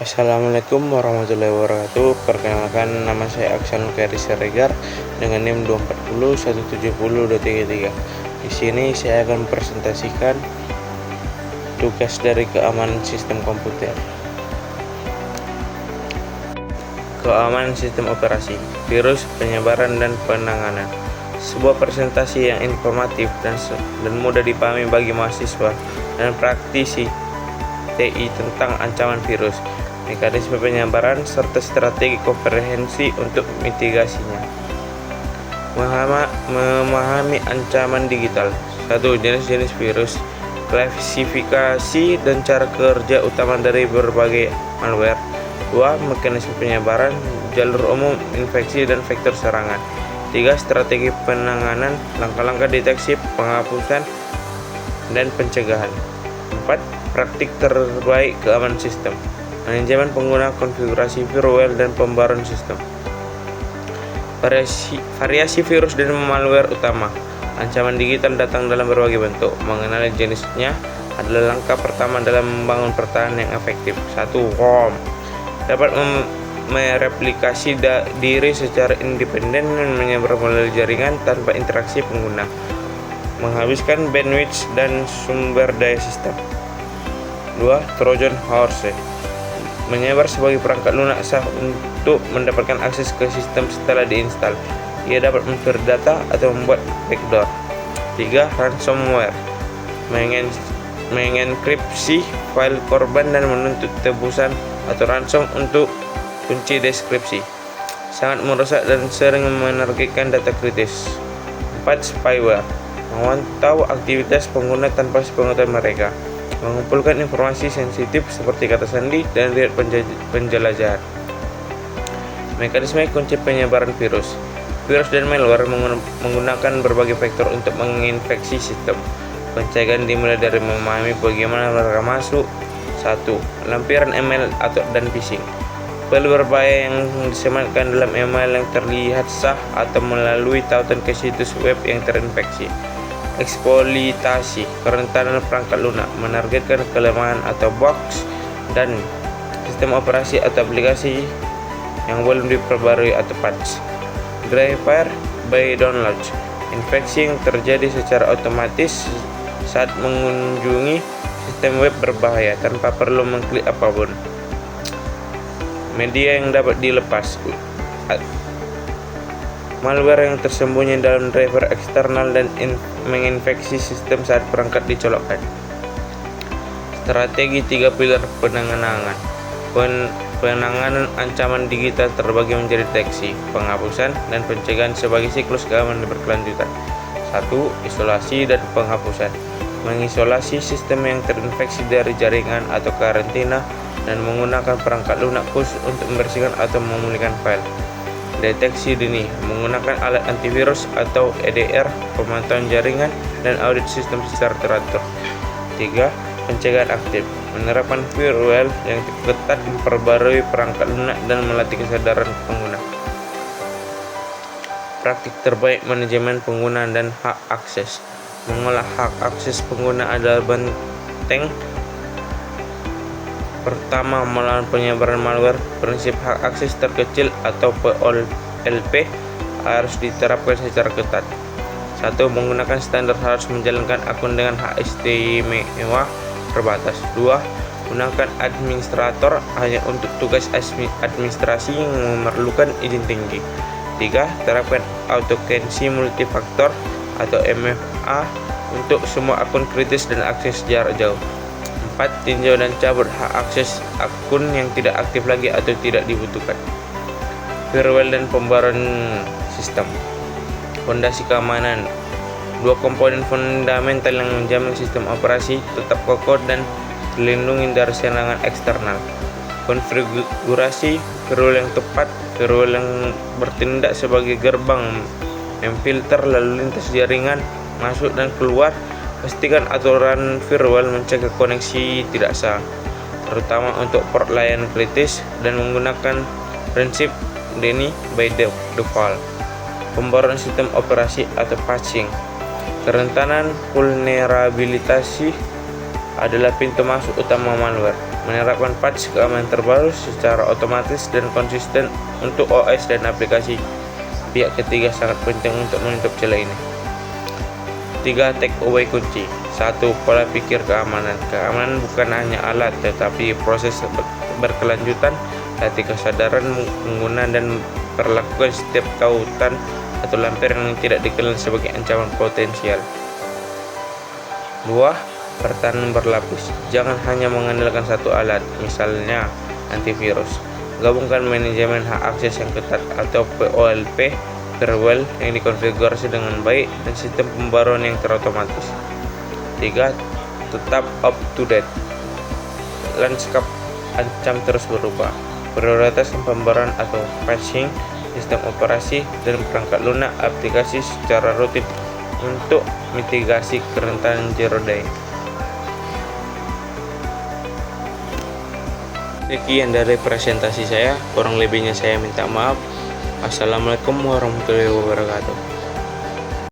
Assalamualaikum warahmatullahi wabarakatuh. Perkenalkan, nama saya Aksanul Khairi Siregar dengan NIM 240170233. Di sini saya akan presentasikan tugas dari keamanan sistem komputer. Keamanan sistem operasi, virus, penyebaran, dan penanganan. Sebuah presentasi yang informatif dan mudah dipahami bagi mahasiswa dan praktisi TI tentang ancaman virus, mekanisme penyebaran, serta strategi komprehensi untuk mitigasinya. Memahami ancaman digital. 1. Jenis-jenis virus, klasifikasi dan cara kerja utama dari berbagai malware. 2. Mekanisme penyebaran, jalur umum infeksi dan vektor serangan. 3. Strategi penanganan, langkah-langkah deteksi, penghapusan, dan pencegahan. 4. Praktik terbaik keamanan sistem, manajemen pengguna, konfigurasi firewall, dan pembaruan sistem. Variasi virus dan malware utama. Ancaman digital datang dalam berbagai bentuk. Mengenali jenisnya adalah langkah pertama dalam membangun pertahanan yang efektif. 1. ROM dapat mereplikasi diri secara independen dan menyebar melalui jaringan tanpa interaksi pengguna, menghabiskan bandwidth dan sumber daya sistem. 2. Trojan horse menyebar sebagai perangkat lunak sah untuk mendapatkan akses ke sistem setelah diinstal. Ia dapat mencuri data atau membuat backdoor. 3. Ransomware mengenkripsi file korban dan menuntut tebusan atau ransom untuk kunci deskripsi. Sangat merusak dan sering menargetkan data kritis. 4. Spyware memantau aktivitas pengguna tanpa sepengetahuan mereka, mengumpulkan informasi sensitif seperti kata sandi dan riwayat penjelajahan. Mekanisme kunci penyebaran virus. Virus dan malware menggunakan berbagai vektor untuk menginfeksi sistem. Pencegahan dimulai dari memahami bagaimana mereka masuk. 1. Lampiran email dan phishing. File berbahaya yang disematkan dalam email yang terlihat sah atau melalui tautan ke situs web yang terinfeksi. Eksploitasi kerentanan perangkat lunak, menargetkan kelemahan atau bugs dan sistem operasi atau aplikasi yang belum diperbarui atau patch. Driver by download, infeksi yang terjadi secara otomatis saat mengunjungi sistem web berbahaya tanpa perlu mengklik apapun. Media yang dapat dilepas. Malware yang tersembunyi dalam driver eksternal dan menginfeksi sistem saat perangkat dicolokkan. Strategi 3 pilar penanganan. Penanganan ancaman digital terbagi menjadi deteksi, penghapusan, dan pencegahan sebagai siklus keamanan berkelanjutan. 1. Isolasi dan penghapusan. Mengisolasi sistem yang terinfeksi dari jaringan atau karantina dan menggunakan perangkat lunak khusus untuk membersihkan atau memulihkan file. Deteksi dini menggunakan alat antivirus atau EDR, pemantauan jaringan, dan audit sistem secara teratur. 3. Pencegahan aktif, menerapkan firewall yang ketat, memperbarui perangkat lunak, dan melatih kesadaran pengguna. Praktik terbaik manajemen pengguna dan hak akses. Mengolah hak akses pengguna adalah benteng pertama melawan penyebaran malware. Prinsip hak akses terkecil atau POLP harus diterapkan secara ketat. 1. Menggunakan standar harus menjalankan akun dengan hak istimewa terbatas. 2. Gunakan administrator hanya untuk tugas administrasi yang memerlukan izin tinggi. 3. Terapkan autokensi multifaktor atau MFA untuk semua akun kritis dan akses jarak jauh. 4. Tinjau dan cabut hak akses akun yang tidak aktif lagi atau tidak dibutuhkan. Firewall dan pembaruan sistem. Fondasi keamanan. 2 komponen fundamental yang menjamin sistem operasi tetap kokoh dan terlindungi dari serangan eksternal. Konfigurasi firewall yang tepat. Firewall yang bertindak sebagai gerbang, memfilter lalu lintas jaringan masuk dan keluar. Pastikan aturan firewall mencegah koneksi tidak sah, terutama untuk port layanan kritis, dan menggunakan prinsip deny by default. Pembaruan sistem operasi atau patching. Kerentanan vulnerabilitas adalah pintu masuk utama malware. menerapkan patch keamanan terbaru secara otomatis dan konsisten untuk OS dan aplikasi. Pihak ketiga sangat penting untuk menutup celah ini. 3. Take away kunci. 1. Pola pikir keamanan. Keamanan bukan hanya alat, tetapi proses berkelanjutan, latih kesadaran pengguna dan perlakukan setiap tautan atau lampiran yang tidak dikenal sebagai ancaman potensial. 2. Pertahanan berlapis. Jangan hanya mengandalkan satu alat, misalnya antivirus. Gabungkan manajemen hak akses yang ketat atau POLP, firewall yang dikonfigurasi dengan baik, dan sistem pembaruan yang terotomatis. 3. Tetap up to date. Lanskap ancam terus berubah. Prioritaskan pembaruan atau patching sistem operasi dan perangkat lunak aplikasi secara rutin untuk mitigasi kerentanan zero day. Sekian dari presentasi saya, kurang lebihnya saya minta maaf. Assalamualaikum warahmatullahi wabarakatuh.